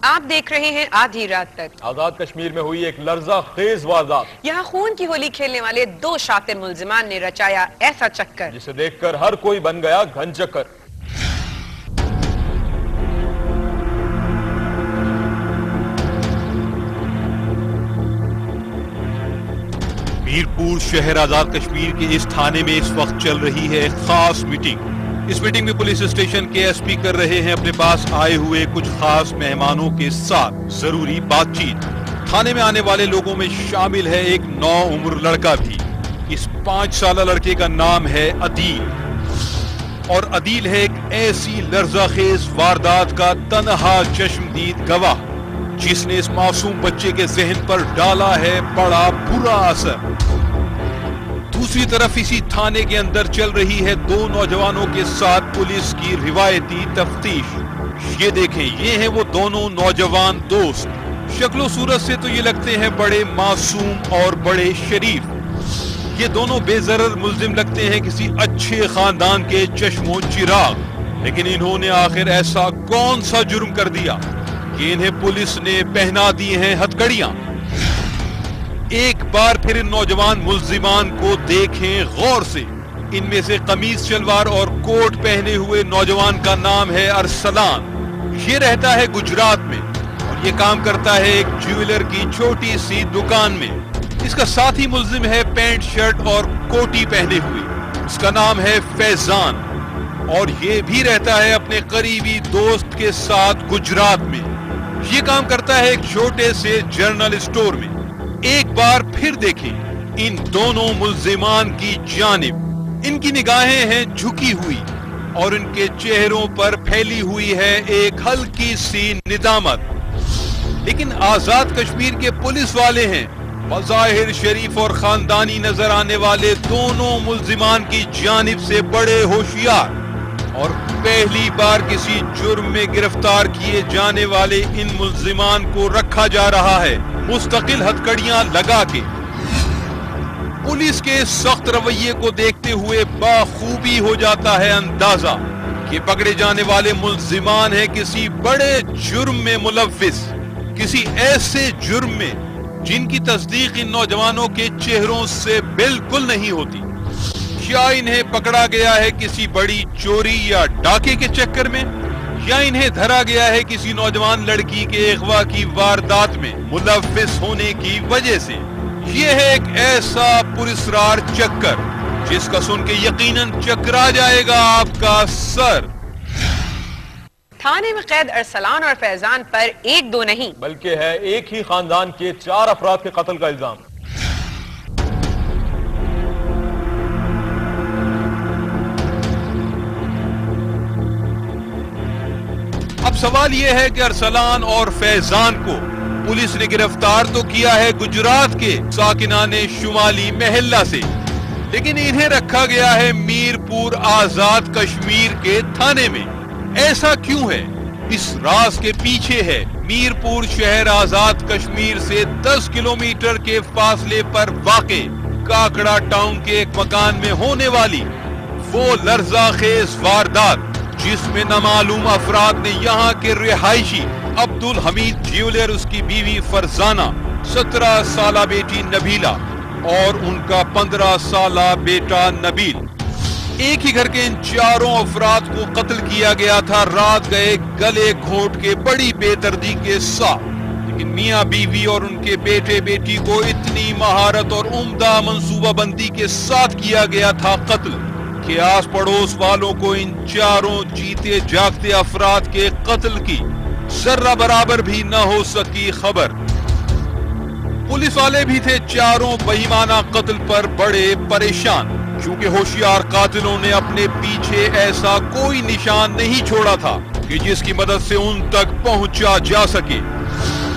آپ دیکھ رہے ہیں آدھی رات تک۔ آزاد کشمیر میں ہوئی ایک لرزہ خیز واردات۔ یہاں خون کی ہولی کھیلنے والے 2 شاطر ملزمان نے رچایا ایسا چکر جسے دیکھ کر ہر کوئی بن گیا گھن چکر۔ میرپور شہر آزاد کشمیر کے اس تھانے میں اس وقت چل رہی ہے ایک خاص میٹنگ۔ اس میٹنگ میں پولیس اسٹیشن کے ایس پی کر رہے ہیں اپنے پاس آئے ہوئے کچھ خاص مہمانوں کے ساتھ ضروری بات چیت۔ تھانے میں آنے والے لوگوں میں شامل ہے ایک نوعمر لڑکا بھی۔ اس 5 سالہ لڑکے کا نام ہے عدیل، اور عدیل ہے ایک ایسی لرزہ خیز واردات کا تنہا چشمدید گواہ جس نے اس معصوم بچے کے ذہن پر ڈالا ہے بڑا برا اثر۔ دوسری طرف اسی تھانے کے اندر چل رہی ہے 2 نوجوانوں کے ساتھ پولیس کی روایتی تفتیش۔ یہ دیکھیں، یہ ہیں وہ دونوں نوجوان دوست۔ شکل و صورت سے تو یہ لگتے ہیں بڑے معصوم اور بڑے شریف۔ یہ دونوں بے ضرر ملزم لگتے ہیں کسی اچھے خاندان کے چشم و چراغ، لیکن انہوں نے آخر ایسا کون سا جرم کر دیا کہ انہیں پولیس نے پہنا دی ہیں ہتھکڑیاں؟ ایک بار پھر ان نوجوان ملزمان کو دیکھیں غور سے۔ ان میں سے قمیض شلوار اور کوٹ پہنے ہوئے نوجوان کا نام ہے ارسلان۔ یہ رہتا ہے گجرات میں اور یہ کام کرتا ہے ایک جیولر کی چھوٹی سی دکان میں۔ اس کا ساتھی ملزم ہے پینٹ شرٹ اور کوٹی پہنے ہوئے، اس کا نام ہے فیضان، اور یہ بھی رہتا ہے اپنے قریبی دوست کے ساتھ گجرات میں۔ یہ کام کرتا ہے ایک چھوٹے سے جرنل اسٹور میں۔ ایک بار پھر دیکھیں ان دونوں ملزمان کی جانب۔ ان کی نگاہیں ہیں جھکی ہوئی اور ان کے چہروں پر پھیلی ہوئی ہے ایک ہلکی سی ندامت۔ لیکن آزاد کشمیر کے پولیس والے ہیں بظاہر شریف اور خاندانی نظر آنے والے دونوں ملزمان کی جانب سے بڑے ہوشیار، اور پہلی بار کسی جرم میں گرفتار کیے جانے والے ان ملزمان کو رکھا جا رہا ہے مستقل ہتھکڑیاں لگا کے۔ پولیس کے سخت رویے کو دیکھتے ہوئے بخوبی ہو جاتا ہے اندازہ کہ پکڑے جانے والے ملزمان ہیں کسی بڑے جرم میں ملوث، کسی ایسے جرم میں جن کی تصدیق ان نوجوانوں کے چہروں سے بالکل نہیں ہوتی۔ یا انہیں پکڑا گیا ہے کسی بڑی چوری یا ڈاکے کے چکر میں، یا انہیں دھرا گیا ہے کسی نوجوان لڑکی کے اغوا کی واردات میں ملوث ہونے کی وجہ سے۔ یہ ہے ایک ایسا پراسرار چکر جس کا سن کے یقیناً چکرا جائے گا آپ کا سر۔ تھانے میں قید ارسلان اور فیضان پر 1-2 نہیں بلکہ ہے ایک ہی خاندان کے 4 افراد کے قتل کا الزام۔ اب سوال یہ ہے کہ ارسلان اور فیضان کو پولیس نے گرفتار تو کیا ہے گجرات کے ساکنان شمالی محلہ سے، لیکن انہیں رکھا گیا ہے میرپور آزاد کشمیر کے تھانے میں۔ ایسا کیوں ہے؟ اس راز کے پیچھے ہے میرپور شہر آزاد کشمیر سے 10 کلومیٹر کے فاصلے پر واقع کاکڑا ٹاؤن کے ایک مکان میں ہونے والی وہ لرزہ خیز واردات جس میں نامعلوم افراد نے یہاں کے رہائشی عبدالحمید جیولر، اس کی بیوی فرزانہ، 17 سالہ بیٹی نبیلہ اور ان کا 15 سالہ بیٹا نبیل، ایک ہی گھر کے ان 4 افراد کو قتل کیا گیا تھا رات گئے گلے گھونٹ کے بڑی بے دردی کے ساتھ۔ لیکن میاں بیوی اور ان کے بیٹے بیٹی کو اتنی مہارت اور عمدہ منصوبہ بندی کے ساتھ کیا گیا تھا قتل کہ آس پڑوس والوں کو ان 4 جیتے جاگتے افراد کے قتل کی ذرہ برابر بھی نہ ہو سکی خبر۔ پولیس والے بھی تھے 4 بے ایمانہ قتل پر بڑے پریشان، کیونکہ ہوشیار قاتلوں نے اپنے پیچھے ایسا کوئی نشان نہیں چھوڑا تھا کہ جس کی مدد سے ان تک پہنچا جا سکے۔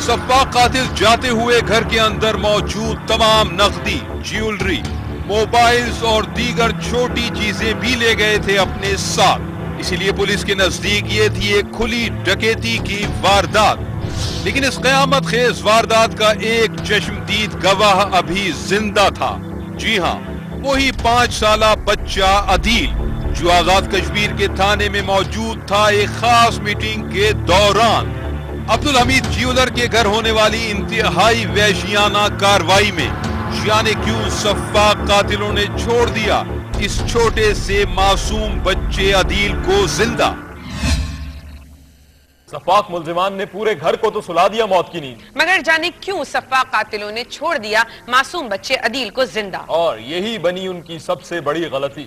سفاک قاتل جاتے ہوئے گھر کے اندر موجود تمام نقدی، جیولری، موبائلز اور دیگر چھوٹی چیزیں بھی لے گئے تھے اپنے ساتھ۔ اسی لیے پولیس کے نزدیک یہ تھی ایک کھلی ڈکیتی کی واردات۔ لیکن اس قیامت خیز واردات کا ایک چشمدید گواہ ابھی زندہ تھا۔ جی ہاں، وہی 5 سالہ بچہ عدیل جو آزاد کشمیر کے تھانے میں موجود تھا ایک خاص میٹنگ کے دوران۔ عبد الحمید جیولر کے گھر ہونے والی انتہائی وحشیانہ کاروائی میں جانے کیوں سفاک قاتلوں نے چھوڑ دیا اس چھوٹے سے معصوم بچے عدیل کو زندہ۔ سفاک ملزمان نے پورے گھر کو تو سلا دیا موت کی نیند، مگر جانے کیوں سفاک قاتلوں نے چھوڑ دیا معصوم بچے عدیل کو زندہ، اور یہی بنی ان کی سب سے بڑی غلطی۔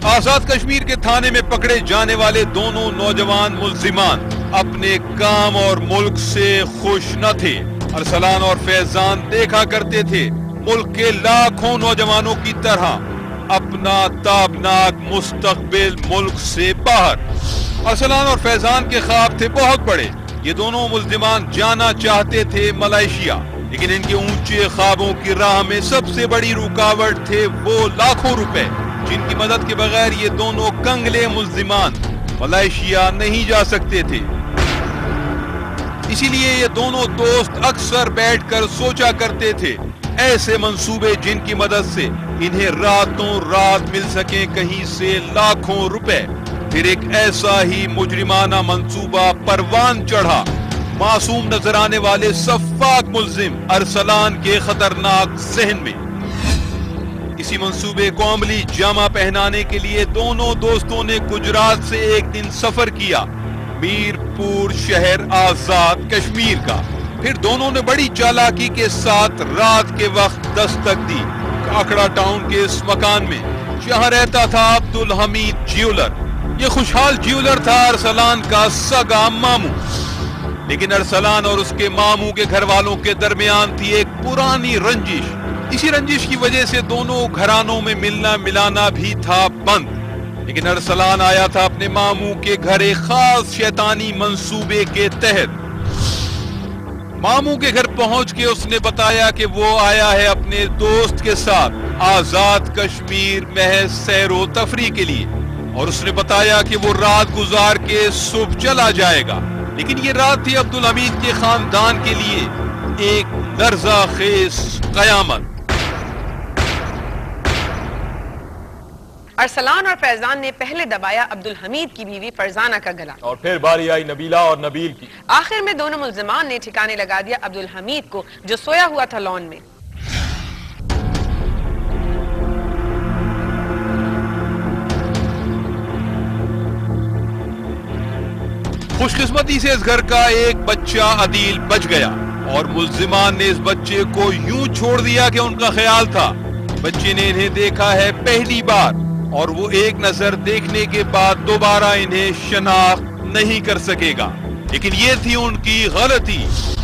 آزاد کشمیر کے تھانے میں پکڑے جانے والے دونوں نوجوان ملزمان اپنے کام اور ملک سے خوش نہ تھے۔ ارسلان اور فیضان دیکھا کرتے تھے ملک کے لاکھوں نوجوانوں کی طرح اپنا تابناک مستقبل ملک سے باہر۔ ارسلان اور فیضان کے خواب تھے بہت بڑے، یہ دونوں ملزمان جانا چاہتے تھے ملائیشیا، لیکن ان کے اونچے خوابوں کی راہ میں سب سے بڑی رکاوٹ تھے وہ لاکھوں روپے جن کی مدد کے بغیر یہ دونوں کنگلے ملزمان ملائیشیا نہیں جا سکتے تھے۔ اسی لیے یہ دونوں دوست اکثر بیٹھ کر سوچا کرتے تھے ایسے منصوبے جن کی مدد سے انہیں راتوں رات مل سکیں کہیں سے لاکھوں روپے۔ پھر ایک ایسا ہی مجرمانہ منصوبہ پروان چڑھا معصوم نظر آنے والے سفاک ملزم ارسلان کے خطرناک ذہن میں۔ اسی منصوبے کو عملی جامہ پہنانے کے لیے دونوں دوستوں نے گجرات سے ایک دن سفر کیا، میرپور شہر آزاد کشمیر کا۔ پھر دونوں نے بڑی چالاکی کے ساتھ رات کے وقت دستک دی کاکڑا ٹاؤن کے اس مکان میں جہاں رہتا تھا عبد الحمید جیولر۔ یہ خوشحال جیولر تھا ارسلان کا سگا ماموں، لیکن ارسلان اور اس کے ماموں کے گھر والوں کے درمیان تھی ایک پرانی رنجش۔ اسی رنجش کی وجہ سے دونوں گھرانوں میں ملنا ملانا بھی تھا بند، لیکن ارسلان آیا تھا اپنے ماموں کے گھر ایک خاص شیطانی منصوبے کے تحت۔ ماموں کے گھر پہنچ کے اس نے بتایا کہ وہ آیا ہے اپنے دوست کے ساتھ آزاد کشمیر محض سیر و تفریح کے لیے، اور اس نے بتایا کہ وہ رات گزار کے صبح چلا جائے گا، لیکن یہ رات تھی عبد الحمید کے خاندان کے لیے ایک لرزہ خیز قیامت۔ ارسلان اور فیضان نے پہلے دبایا عبد الحمید کی بیوی فرزانہ کا گلا، اور پھر باری آئی نبیلہ اور نبیل کی۔ آخر میں دونوں ملزمان نے ٹھکانے لگا دیا عبد الحمید کو جو سویا ہوا تھا لان میں۔ خوش قسمتی سے اس گھر کا ایک بچہ عدیل بچ گیا، اور ملزمان نے اس بچے کو یوں چھوڑ دیا کہ ان کا خیال تھا بچے نے انہیں دیکھا ہے پہلی بار، اور وہ ایک نظر دیکھنے کے بعد دوبارہ انہیں شناخت نہیں کر سکے گا۔ لیکن یہ تھی ان کی غلطی۔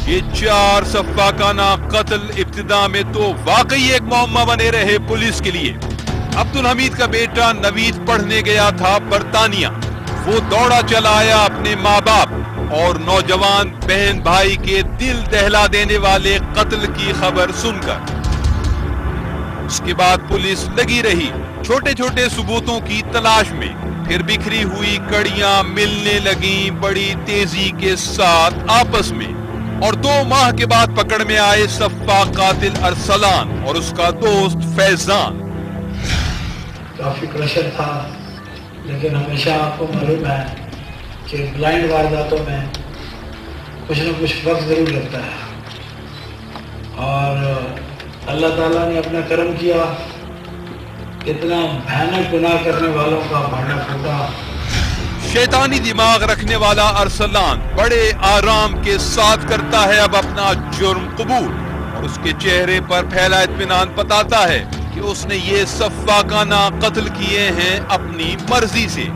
یہ 4 سفاکانہ قتل ابتدا میں تو واقعی ایک معمہ بنے رہے پولیس کے لیے۔ عبد الحمید کا بیٹا نوید پڑھنے گیا تھا برطانیہ، وہ دوڑا چلا آیا اپنے ماں باپ اور نوجوان بہن بھائی کے دل دہلا دینے والے قتل کی خبر سن کر۔ اس کے بعد پولیس لگی رہی چھوٹے چھوٹے ثبوتوں کی تلاش میں، پھر بکھری ہوئی کڑیاں ملنے لگیں بڑی تیزی کے ساتھ آپس میں، اور 2 ماہ کے بعد پکڑ میں آئے سفاک قاتل ارسلان اور اس کا دوست فیضان۔ کافی پریشر تھا، لیکن ہمیشہ آپ کو معلوم ہے کہ بلائنڈ وارداتوں میں کچھ نہ کچھ وقت ضرور لگتا ہے، اور اللہ تعالیٰ نے اپنا کرم کیا، اتنا بھیانک گناہ کرنے والوں کا بھانڈا پھوٹا۔ شیطانی دماغ رکھنے والا ارسلان بڑے آرام کے ساتھ کرتا ہے اب اپنا جرم قبول، اور اس کے چہرے پر پھیلا اطمینان بتاتا ہے کہ اس نے یہ سفاکانہ قتل کیے ہیں اپنی مرضی سے۔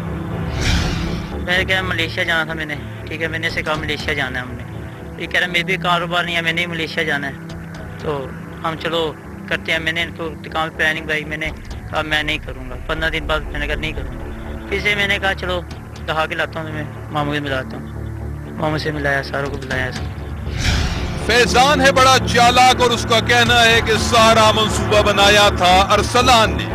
میں کہا ملیشیا جانا تھا، میں نے ٹھیک ہے، میں نے اسے کہا ملیشیا جانا ہے ہم نے، یہ کہہ رہا میرے بھی کاروبار نہیں ہے، میں نے ملیشیا جانا ہے، تو ہم چلو کرتے ہیں۔ میں نے ان کو کام پلاننگ بھائی میں نے کہا میں نہیں کروں گا، 15 دن بعد میں نے کہا نہیں کروں گا، پھر سے میں نے کہا چلو کہا کے لاتا ہوں، میں ماموں سے ملاتا ہوں، ماموں سے ملایا، ساروں کو بلایا۔ فیضان ہے بڑا چالاک، اور اس کا کہنا ہے کہ سارا منصوبہ بنایا تھا ارسلان نے،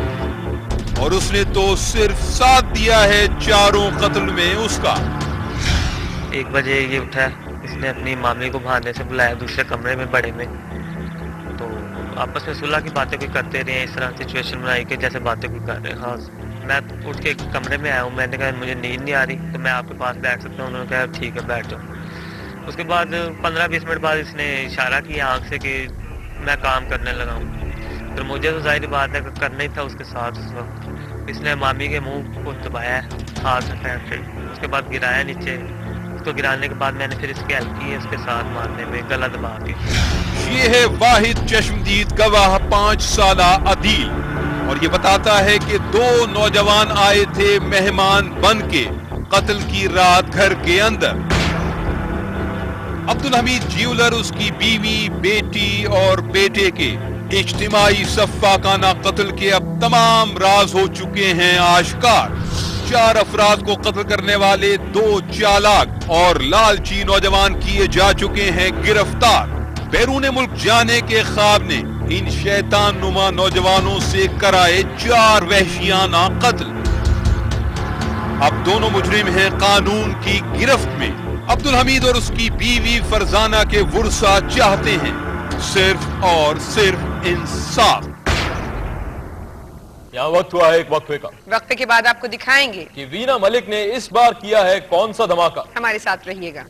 اور اس نے تو صرف ساتھ دیا ہے 4 قتل میں اس کا۔ 1 بجے یہ اٹھا، اس نے اپنی مامی کو بھاننے سے بلایا دوسرے کمرے میں بڑے میں، تو آپس میں صلح کی باتیں کوئی کرتے رہے ہیں، اس طرح سچویشن بنائی کہ جیسے باتیں کوئی کر رہے ہیں. خاص میں اٹھ کے کمرے میں آیا ہوں، میں نے کہا مجھے نیند نہیں آ رہی تو میں آپ کے پاس بیٹھ سکتا ہوں. انہوں نے کہا ٹھیک ہے بیٹھ جاؤ. اس کے بعد 15-20 منٹ بعد اس نے اشارہ کیا آنکھ سے کہ میں کام کرنے لگا ہوں. پھر مجھے تو ظاہر بات ہے کہ کرنا ہی تھا اس کے ساتھ. اس وقت اس نے مامی کے منہ کو دبایا ہاتھ سے پھینک کے، اس کے بعد گرایا نیچے. اس کو گرانے کے بعد میں نے پھر اس کی ہیلپ کی ہے اس کے ساتھ مارنے میں، گلا دبا کے. یہ ہے واحد چشمدید گواہ 5 سالہ عدیل، اور یہ بتاتا ہے کہ 2 نوجوان آئے تھے مہمان بن کے قتل کی رات گھر کے اندر. عبدالحمید جیولر اس کی بیوی، بیٹی اور بیٹے کے اجتماعی سفاکانہ قتل کے اب تمام راز ہو چکے ہیں آشکار. 4 افراد کو قتل کرنے والے 2 چالاک اور لالچی نوجوان کیے جا چکے ہیں گرفتار. بیرون ملک جانے کے خواب نے ان شیطان نما نوجوانوں سے کرائے 4 وحشیانہ قتل. اب دونوں مجرم ہیں قانون کی گرفت میں. عبدالحمید اور اس کی بیوی فرزانہ کے ورثہ چاہتے ہیں صرف اور صرف انصاف. یہاں وقت ہوا ہے ایک وقفے کا. وقفے کے بعد آپ کو دکھائیں گے کہ وینا ملک نے اس بار کیا ہے کون سا دھماکہ. ہمارے ساتھ رہیے گا.